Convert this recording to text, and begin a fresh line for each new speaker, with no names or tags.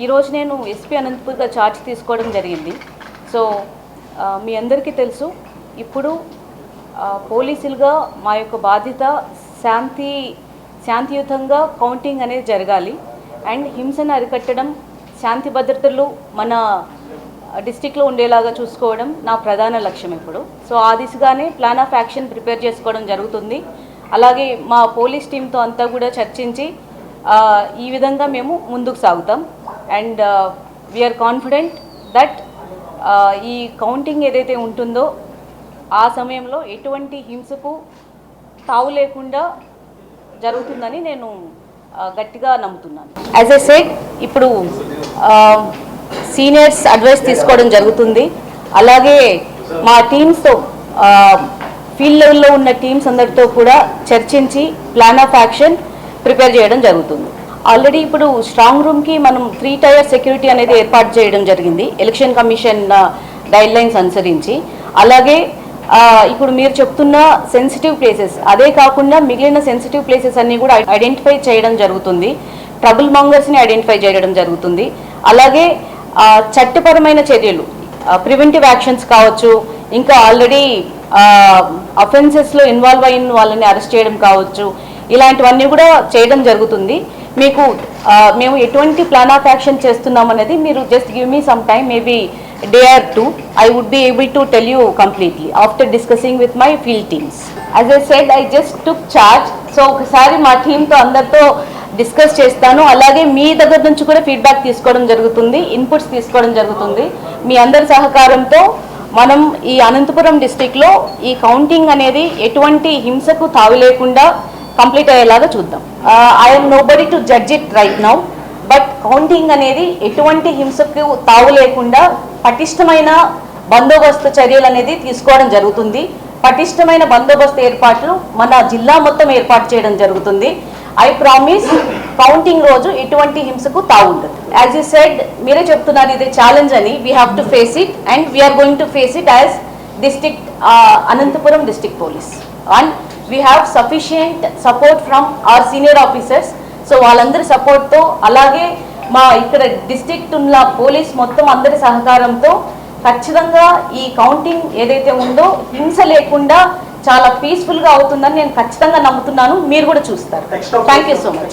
ఈరోజు నేను SP అనంతపూర్గా charge తీసుకోవడం జరిగింది. సో మీ అందరికీ తెలుసు, ఇప్పుడు పోలీసులుగా మా యొక్క బాధ్యత శాంతియుతంగా కౌంటింగ్ అనేది జరగాలి అండ్ హింసను అరికట్టడం, శాంతి భద్రతలు మన డిస్టిక్లో ఉండేలాగా చూసుకోవడం నా ప్రధాన లక్ష్యం ఇప్పుడు. సో ఆ దిశగానే ప్లాన్ ఆఫ్ యాక్షన్ ప్రిపేర్ చేసుకోవడం జరుగుతుంది. అలాగే మా పోలీస్ టీంతో అంతా కూడా చర్చించి ఈ విధంగా మేము ముందుకు సాగుతాం. అండ్ వీఆర్ కాన్ఫిడెంట్ దట్ ఈ కౌంటింగ్ ఏదైతే ఉంటుందో ఆ సమయంలో ఎటువంటి హింసకు తావు లేకుండా జరుగుతుందని నేను గట్టిగా నమ్ముతున్నాను. యాజ్ ఎ సెడ్, ఇప్పుడు సీనియర్స్ అడ్వైస్ తీసుకోవడం జరుగుతుంది. అలాగే మా టీమ్స్తో ఫీల్డ్ లెవెల్లో ఉన్న టీమ్స్ అందరితో కూడా చర్చించి ప్లాన్ ఆఫ్ యాక్షన్ ప్రిపేర్ చేయడం జరుగుతుంది. ఆల్రెడీ ఇప్పుడు స్ట్రాంగ్ రూమ్కి మనం 3 టైర్ సెక్యూరిటీ అనేది ఏర్పాటు చేయడం జరిగింది ఎలక్షన్ కమిషన్ గైడ్ లైన్స్ అనుసరించి. అలాగే ఇప్పుడు మీరు చెప్తున్న సెన్సిటివ్ ప్లేసెస్, అదే కాకుండా మిగిలిన సెన్సిటివ్ ప్లేసెస్ అన్నీ కూడా ఐడెంటిఫై చేయడం జరుగుతుంది. ట్రబుల్ మాంగర్స్ని ఐడెంటిఫై చేయడం జరుగుతుంది. అలాగే చట్టపరమైన చర్యలు, ప్రివెంటివ్ యాక్షన్స్ కావచ్చు, ఇంకా ఆల్రెడీ అఫెన్సెస్లో ఇన్వాల్వ్ అయిన వాళ్ళని అరెస్ట్ చేయడం కావచ్చు, ఇలాంటివన్నీ కూడా చేయడం జరుగుతుంది. మీకు మేము ఎటువంటి ప్లాన్ ఆఫ్ యాక్షన్ చేస్తున్నామనేది మీరు just give me some time, maybe day or 2. I would be able to tell you completely after discussing with my field teams. As I said, I just took charge. So ఒకసారి మా టీంతో అందరితో discuss చేస్తాను. అలాగే మీ దగ్గర నుంచి కూడా feedback తీసుకోవడం జరుగుతుంది, ఇన్పుట్స్ తీసుకోవడం జరుగుతుంది. మీ అందరి సహకారంతో మనం ఈ అనంతపురం డిస్టిక్లో ఈ కౌంటింగ్ అనేది ఎటువంటి హింసకు తావు లేకుండా కంప్లీట్ అయ్యేలాగా చూద్దాం. I'm nobody to judge it right now, but counting అనేది ఎటువంటి హింసకు తావు లేకుండా పటిష్టమైన బందోబస్తు చర్యలు అనేది తీసుకోవడం జరుగుతుంది. పటిష్టమైన బందోబస్తు ఏర్పాట్లు మన జిల్లా మొత్తం ఏర్పాటు చేయడం జరుగుతుంది. ఐ ప్రామిస్ కౌంటింగ్ రోజు ఎటువంటి హింసకు తావు ఉండదు. యాజ్ యూ సెడ్, మీరే చెప్తున్నారు ఇది ఛాలెంజ్ అని. We have to face it and we're going to face it as district Anantapuram district police. And we have sufficient support from our senior officers. So వాళ్ళందరి సపోర్ట్తో, అలాగే మా ఇక్కడ డిస్ట్రిక్ట్ ఉన్న పోలీస్ మొత్తం అందరి సహకారంతో ఖచ్చితంగా ఈ కౌంటింగ్ ఏదైతే ఉందో హింస లేకుండా చాలా పీస్ఫుల్గా అవుతుందని నేను ఖచ్చితంగా నమ్ముతున్నాను. మీరు కూడా చూస్తారు. Thank you so much.